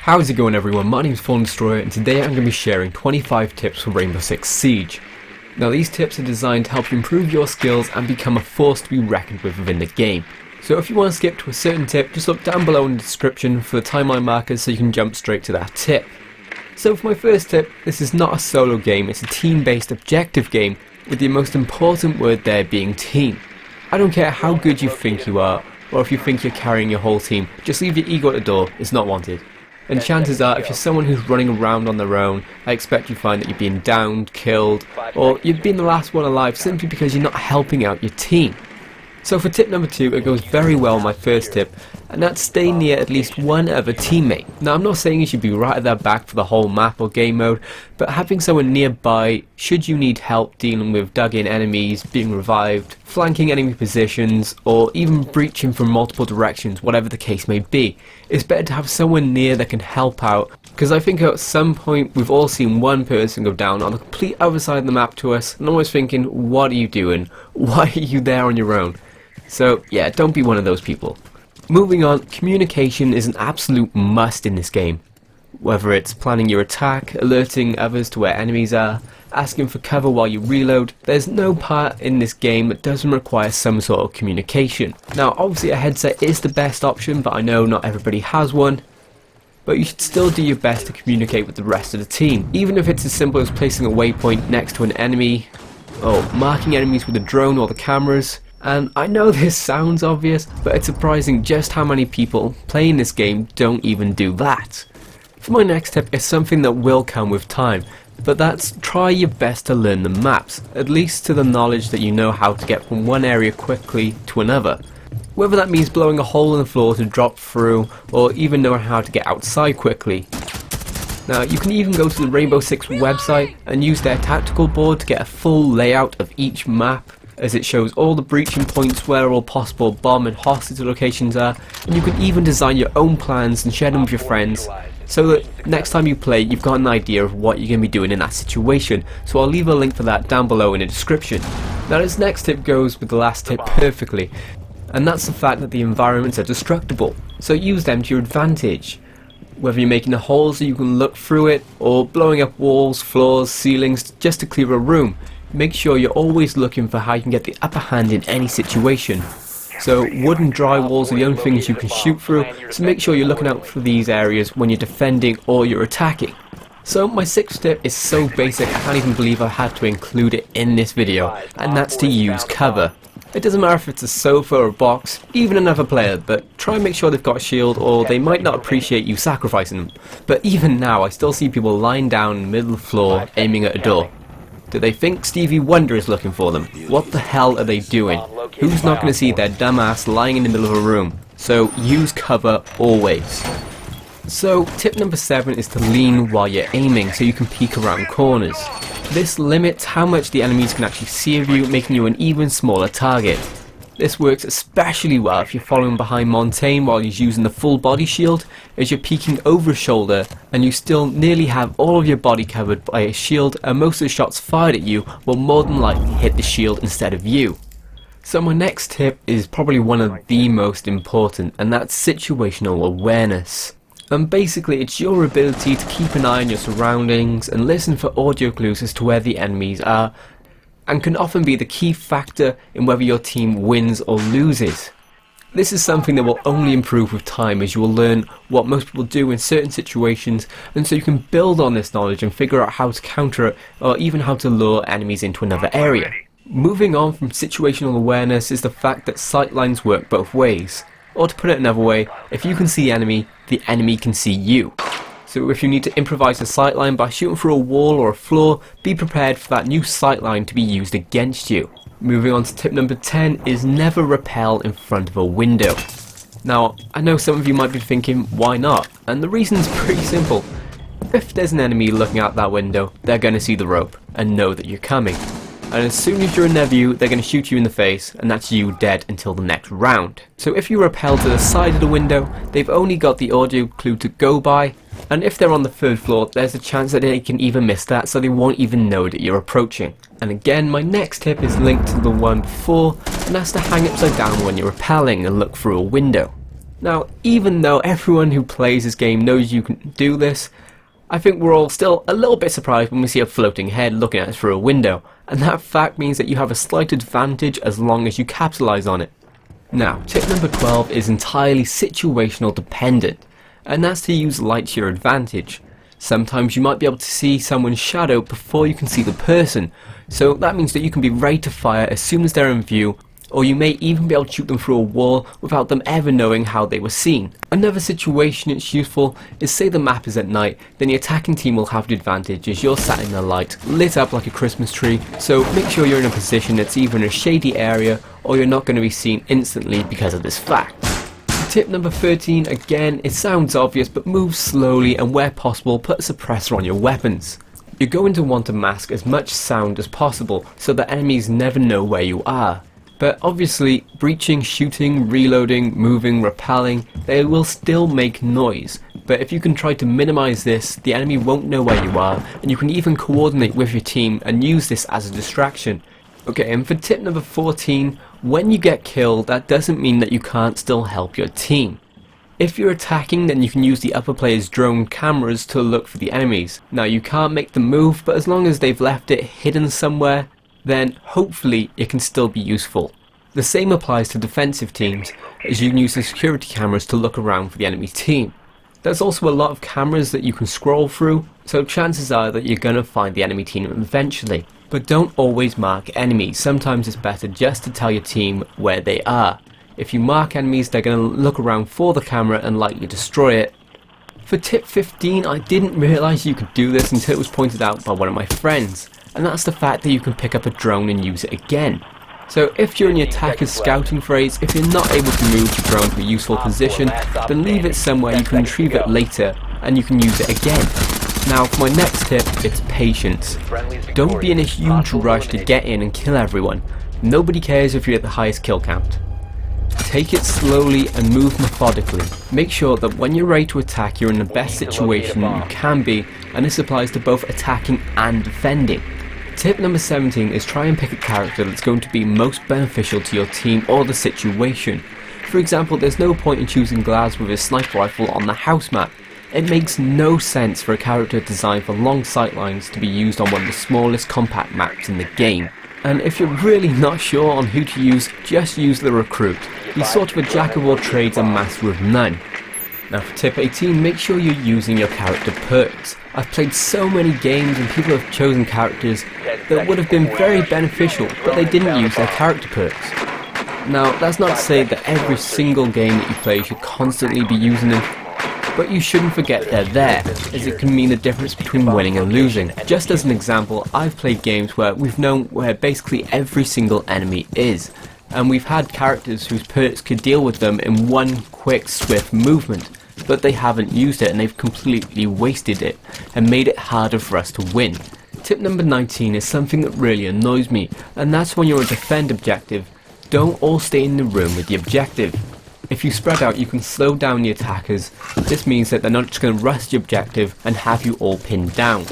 How's it going everyone, my name is FallenDestroyer and today I'm going to be sharing 25 tips for Rainbow Six Siege. Now these tips are designed to help you improve your skills and become a force to be reckoned with within the game. So if you want to skip to a certain tip, just look down below in the description for the timeline markers so you can jump straight to that tip. So for my first tip, this is not a solo game, it's a team-based objective game with the most important word there being team. I don't care how good you think you are or if you think you're carrying your whole team, just leave your ego at the door, it's not wanted. And chances are, if you're someone who's running around on their own, I expect you find that you're being downed, killed, or you've been the last one alive simply because you're not helping out your team. So for tip number 2, it goes very well with my first tip, and that's stay near at least one other teammate. Now I'm not saying you should be right at their back for the whole map or game mode, but having someone nearby should you need help dealing with dug in enemies, being revived, flanking enemy positions, or even breaching from multiple directions, whatever the case may be. It's better to have someone near that can help out, because I think at some point we've all seen one person go down on the complete other side of the map to us, and always thinking, what are you doing? Why are you there on your own? So yeah, don't be one of those people. Moving on, communication is an absolute must in this game. Whether it's planning your attack, alerting others to where enemies are, asking for cover while you reload, there's no part in this game that doesn't require some sort of communication. Now obviously a headset is the best option, but I know not everybody has one. But you should still do your best to communicate with the rest of the team, even if it's as simple as placing a waypoint next to an enemy, or marking enemies with a drone or the cameras. And I know this sounds obvious, but it's surprising just how many people playing this game don't even do that. For my next tip is something that will come with time, but that's try your best to learn the maps, at least to the knowledge that you know how to get from one area quickly to another. Whether that means blowing a hole in the floor to drop through, or even knowing how to get outside quickly. Now you can even go to the Rainbow Six website and use their tactical board to get a full layout of each map, as it shows all the breaching points where all possible bomb and hostage locations are, and you can even design your own plans and share them with your friends, so that next time you play you've got an idea of what you're going to be doing in that situation. So I'll leave a link for that down below in the description. Now this next tip goes with the last tip perfectly, and that's the fact that the environments are destructible, so use them to your advantage. Whether you're making a hole so you can look through it, or blowing up walls, floors, ceilings just to clear a room, make sure you're always looking for how you can get the upper hand in any situation. So wood and dry walls are the only things you can shoot through, so make sure you're looking out for these areas when you're defending or you're attacking. So my sixth tip is so basic I can't even believe I had to include it in this video, and that's to use cover. It doesn't matter if it's a sofa or a box, even another player, but try and make sure they've got a shield or they might not appreciate you sacrificing them. But even now I still see people lying down in the middle of the floor aiming at a door. Do they think Stevie Wonder is looking for them? What the hell are they doing? Who's not going to see their dumb ass lying in the middle of a room? So use cover always. So tip number 7 is to lean while you're aiming so you can peek around corners. This limits how much the enemies can actually see of you, making you an even smaller target. This works especially well if you're following behind Montaigne while he's using the full body shield, as you're peeking over his shoulder and you still nearly have all of your body covered by a shield, and most of the shots fired at you will more than likely hit the shield instead of you. So my next tip is probably one of the most important, and that's situational awareness. And basically it's your ability to keep an eye on your surroundings and listen for audio clues as to where the enemies are, and can often be the key factor in whether your team wins or loses. This is something that will only improve with time, as you will learn what most people do in certain situations, and so you can build on this knowledge and figure out how to counter it, or even how to lure enemies into another area. Moving on from situational awareness is the fact that sightlines work both ways. Or to put it another way, if you can see the enemy can see you. So if you need to improvise a sightline by shooting through a wall or a floor, be prepared for that new sightline to be used against you. Moving on to tip number 10 is never rappel in front of a window. Now, I know some of you might be thinking, why not? And the reason is pretty simple. If there's an enemy looking out that window, they're going to see the rope and know that you're coming. And as soon as you're in their view, they're going to shoot you in the face, and that's you dead until the next round. So if you rappel to the side of the window, they've only got the audio clue to go by, and if they're on the 3rd floor, there's a chance that they can even miss that, so they won't even know that you're approaching. And again, my next tip is linked to the one before, and that's to hang upside down when you're rappelling and look through a window. Now, even though everyone who plays this game knows you can do this, I think we're all still a little bit surprised when we see a floating head looking at us through a window, and that fact means that you have a slight advantage as long as you capitalize on it. Now, tip number 12 is entirely situational dependent, and that's to use light to your advantage. Sometimes you might be able to see someone's shadow before you can see the person, so that means that you can be ready to fire as soon as they're in view, or you may even be able to shoot them through a wall without them ever knowing how they were seen. Another situation it's useful is, say the map is at night, then the attacking team will have the advantage as you're sat in the light, lit up like a Christmas tree, so make sure you're in a position that's either in a shady area or you're not going to be seen instantly because of this fact. Tip number 13, again, it sounds obvious, but move slowly and where possible put a suppressor on your weapons. You're going to want to mask as much sound as possible so that enemies never know where you are. But obviously, breaching, shooting, reloading, moving, rappelling, they will still make noise. But if you can try to minimize this, the enemy won't know where you are, and you can even coordinate with your team and use this as a distraction. Okay, and for tip number 14, when you get killed, that doesn't mean that you can't still help your team. If you're attacking, then you can use the upper player's drone cameras to look for the enemies. Now, you can't make them move, but as long as they've left it hidden somewhere, then hopefully it can still be useful. The same applies to defensive teams, as you can use the security cameras to look around for the enemy team. There's also a lot of cameras that you can scroll through, so chances are that you're going to find the enemy team eventually. But don't always mark enemies, sometimes it's better just to tell your team where they are. If you mark enemies, they're going to look around for the camera and likely destroy it. For tip 15, I didn't realise you could do this until it was pointed out by one of my friends, and that's the fact that you can pick up a drone and use it again. So if you're in the attacker's scouting phase, if you're not able to move the drone to a useful position, then leave it somewhere you can retrieve it later and you can use it again. Now for my next tip, it's patience. Don't be in a huge rush to get in and kill everyone. Nobody cares if you're at the highest kill count. Take it slowly and move methodically. Make sure that when you're ready to attack, you're in the best situation you can be, and this applies to both attacking and defending. Tip number 17 is try and pick a character that's going to be most beneficial to your team or the situation. For example, there's no point in choosing Glaz with his sniper rifle on the house map. It makes no sense for a character designed for long sightlines to be used on one of the smallest compact maps in the game. And if you're really not sure on who to use, just use the recruit. He's sort of a jack of all trades and master of none. Now for tip 18, make sure you're using your character perks. I've played so many games and people have chosen characters that would have been very beneficial, but they didn't use their character perks. Now that's not to say that every single game that you play should constantly be using them, but you shouldn't forget they're there, as it can mean the difference between winning and losing. Just as an example, I've played games where we've known where basically every single enemy is, and we've had characters whose perks could deal with them in one quick, swift movement, but they haven't used it and they've completely wasted it and made it harder for us to win. Tip number 19 is something that really annoys me, and that's when you're a defend objective, don't all stay in the room with the objective. If you spread out, you can slow down the attackers. This means that they're not just going to rush the objective and have you all pinned down.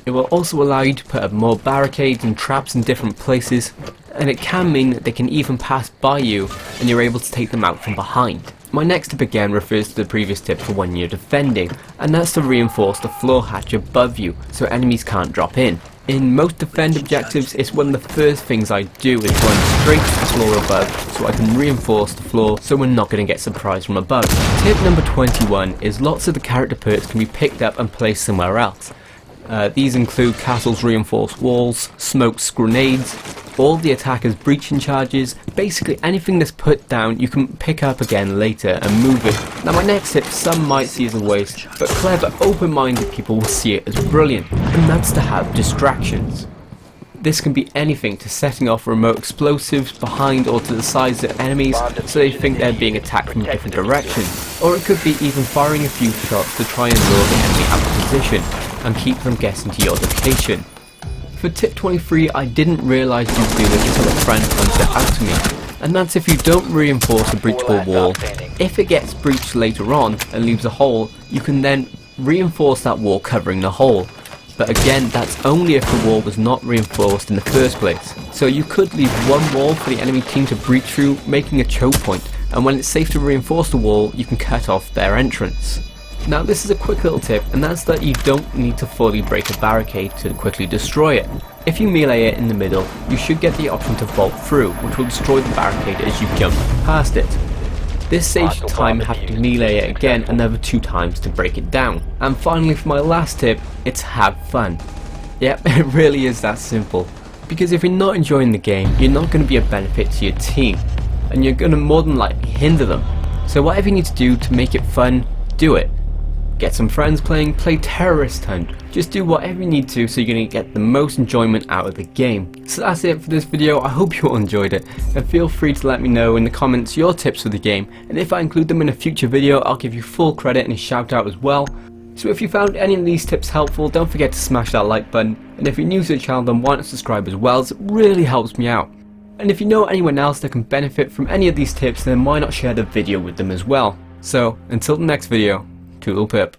It will also allow you to put up more barricades and traps in different places, and it can mean that they can even pass by you and you're able to take them out from behind. My next tip again refers to the previous tip for when you're defending, and that's to reinforce the floor hatch above you so enemies can't drop in. In most defend objectives, it's one of the first things I do is run straight to the floor above so I can reinforce the floor so we're not going to get surprised from above. Tip number 21 is lots of the character perks can be picked up and placed somewhere else. These include castles' reinforced walls, smokes, grenades, all the attackers' breaching charges, basically anything that's put down you can pick up again later and move it. Now my next tip some might see as a waste, but clever, open-minded people will see it as brilliant, and that's to have distractions. This can be anything to setting off remote explosives behind or to the sides of enemies so they think they're being attacked from a different direction, or it could be even firing a few shots to try and lure the enemy out of position and keep them guessing to your location. For tip 23, I didn't realise you could do this until a friend pointed it out to me, and that's if you don't reinforce a breachable wall, if it gets breached later on and leaves a hole, you can then reinforce that wall covering the hole. But again, that's only if the wall was not reinforced in the first place. So you could leave one wall for the enemy team to breach through, making a choke point, and when it's safe to reinforce the wall, you can cut off their entrance. Now this is a quick little tip, and that's that you don't need to fully break a barricade to quickly destroy it. If you melee it in the middle, you should get the option to vault through, which will destroy the barricade as you jump past it. This saves you time having to melee it again another 2 times to break it down. And finally, for my last tip, it's have fun. Yep, it really is that simple. Because if you're not enjoying the game, you're not going to be a benefit to your team, and you're going to more than likely hinder them. So whatever you need to do to make it fun, do it. Get some friends playing, play Terrorist Hunt. Just do whatever you need to so you're going to get the most enjoyment out of the game. So that's it for this video. I hope you all enjoyed it, and feel free to let me know in the comments your tips for the game, and if I include them in a future video, I'll give you full credit and a shout out as well. So if you found any of these tips helpful, don't forget to smash that like button, and if you're new to the channel then why not subscribe as well, as it really helps me out. And if you know anyone else that can benefit from any of these tips, then why not share the video with them as well. So until the next video, toodle pip.